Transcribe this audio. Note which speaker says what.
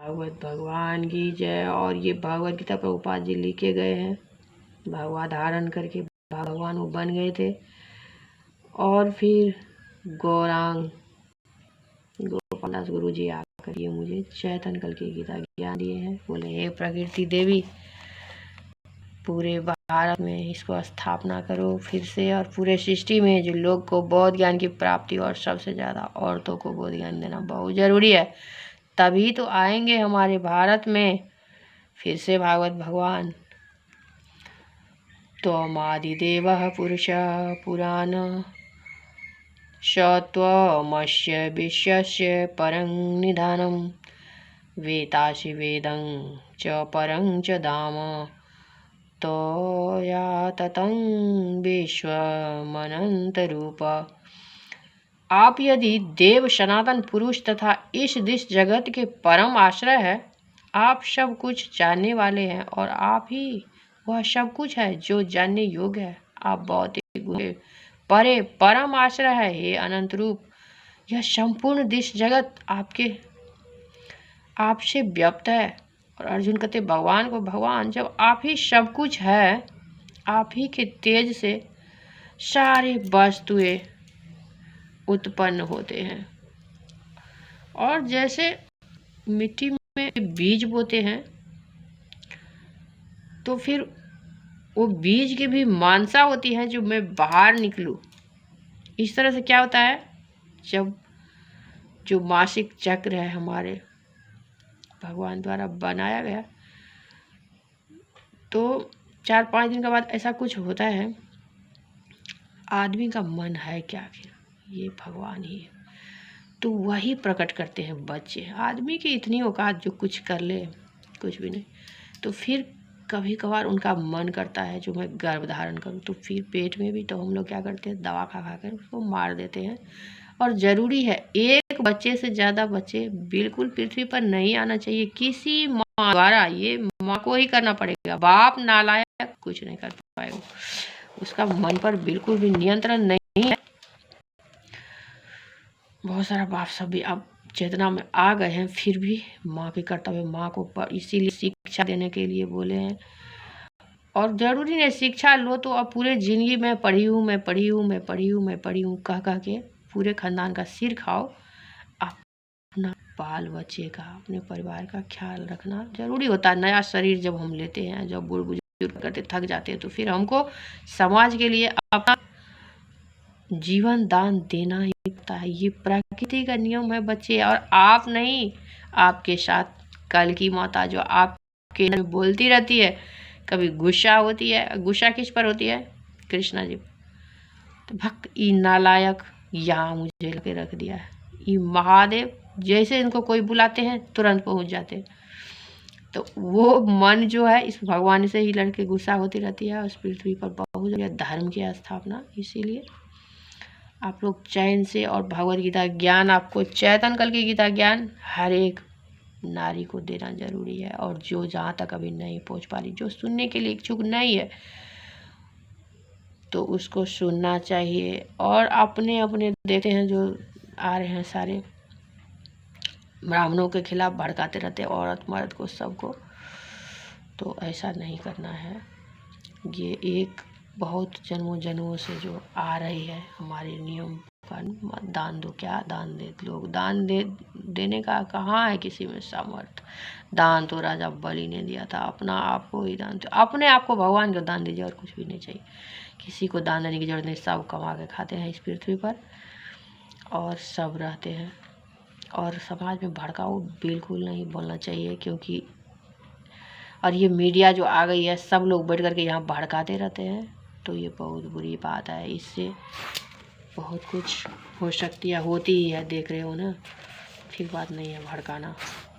Speaker 1: भागवत भगवान की जय। और ये भगवत गीता प्रभुपाद जी लिखे गए हैं, भगवा धारण करके भगवान वो बन गए थे। और फिर गौरांग गोपालदास गुरु जी आकर ये मुझे चैतन्य कल की गीता ज्ञान दिए हैं। बोले हे प्रकृति देवी, पूरे भारत में इसको स्थापना करो फिर से, और पूरे सृष्टि में जो लोग को बौद्ध ज्ञान की प्राप्ति, और सबसे ज़्यादा औरतों को बौद्ध ज्ञान देना बहुत ज़रूरी है। तभी तो आएंगे हमारे भारत में फिर से भागवत भगवान। त्वमादिदेवः पुरुषः पुराण सत्वमस्य विश्वस्य परं निधानं वेतासि वेदं च परं च धाम तोया ततं विश्वमनंतरूप। आप यदि देव सनातन पुरुष तथा इस दिश जगत के परम आश्रय है, आप सब कुछ जानने वाले हैं, और आप ही वह सब कुछ है जो जानने योग्य है। आप भौतिक गुण परे परम आश्रय है। हे अनंत रूप, यह संपूर्ण दिश जगत आपसे व्याप्त है। और अर्जुन कहते भगवान को, भगवान जब आप ही सब कुछ है, आप ही के तेज से सारी वस्तुएं उत्पन्न होते हैं। और जैसे मिट्टी में बीज बोते हैं तो फिर वो बीज की भी मानसा होती है जो मैं बाहर निकलूं। इस तरह से क्या होता है, जब जो मासिक चक्र है हमारे भगवान द्वारा बनाया गया, तो 4-5 दिन के बाद ऐसा कुछ होता है, आदमी का मन है क्या, आखिर ये भगवान ही है, तो वही प्रकट करते हैं बच्चे। आदमी की इतनी औकात जो कुछ कर ले, कुछ भी नहीं। तो फिर कभी कभार उनका मन करता है जो मैं गर्भ धारण करूं, तो फिर पेट में भी तो हम लोग क्या करते हैं, दवा खा कर उसको मार देते हैं। और ज़रूरी है, एक बच्चे से ज़्यादा बच्चे बिल्कुल पृथ्वी पर नहीं आना चाहिए किसी माँ द्वारा। ये माँ को ही करना पड़ेगा, बाप नालायक कुछ नहीं कर पाएगा, उसका मन पर बिल्कुल भी नियंत्रण नहीं है। बहुत सारा बाप सब भी अब चेतना में आ गए हैं, फिर भी माँ के कर्तव्य माँ को इसीलिए शिक्षा देने के लिए बोले हैं। और ज़रूरी नहीं शिक्षा लो तो अब पूरे ज़िंदगी में पढ़ी हूँ कह के पूरे खानदान का सिर खाओ। अपना बाल बच्चे का, अपने परिवार का ख्याल रखना ज़रूरी होता है। नया शरीर जब हम लेते हैं, जब बूढ़ बुजुर्ग करते थक जाते हैं, तो फिर हमको समाज के लिए अपना जीवन दान देना ही पड़ता है। ये प्रकृति का नियम है बच्चे, और आप नहीं, आपके साथ कल की माता जो आपके में बोलती रहती है, कभी गुस्सा होती है। गुस्सा किस पर होती है, कृष्णा जी। तो भक्त ई नालायक यहाँ मुझे लगे रख दिया है, ये महादेव जैसे इनको कोई बुलाते हैं तुरंत पहुँच जाते। तो वो मन जो है इस भगवान से ही लड़के गुस्सा होती रहती है। उस पृथ्वी पर बहुत धर्म की स्थापना, इसीलिए आप लोग चैन से, और भगवद गीता ज्ञान आपको, चैतन्य कल की गीता ज्ञान हर एक नारी को देना जरूरी है। और जो जहाँ तक अभी नहीं पहुँच पा रही, जो सुनने के लिए इच्छुक नहीं है, तो उसको सुनना चाहिए। और अपने अपने देखते हैं जो आ रहे हैं सारे ब्राह्मणों के खिलाफ भड़काते रहते हैं, औरत मर्द को, सबको। तो ऐसा नहीं करना है। ये एक बहुत जन्मों जन्मों से जो आ रही है हमारे नियम का। दान दो, क्या दान दे लोग, दान देने का कहाँ है किसी में सामर्थ्य। दान तो राजा बलि ने दिया था, अपना आप को ही दान, तो अपने आप को भगवान को दान दीजिए, और कुछ भी नहीं चाहिए। किसी को दान देने की जरूरत नहीं, सब कमा के खाते हैं इस पृथ्वी पर, और सब रहते हैं। और समाज में भड़काऊ बिल्कुल नहीं बोलना चाहिए, क्योंकि और ये मीडिया जो आ गई है, सब लोग बैठ करके यहाँ भड़काते रहते हैं, तो ये बहुत बुरी बात है। इससे बहुत कुछ हो सकती है, होती ही है, देख रहे हो ना। ठीक बात नहीं है भड़काना।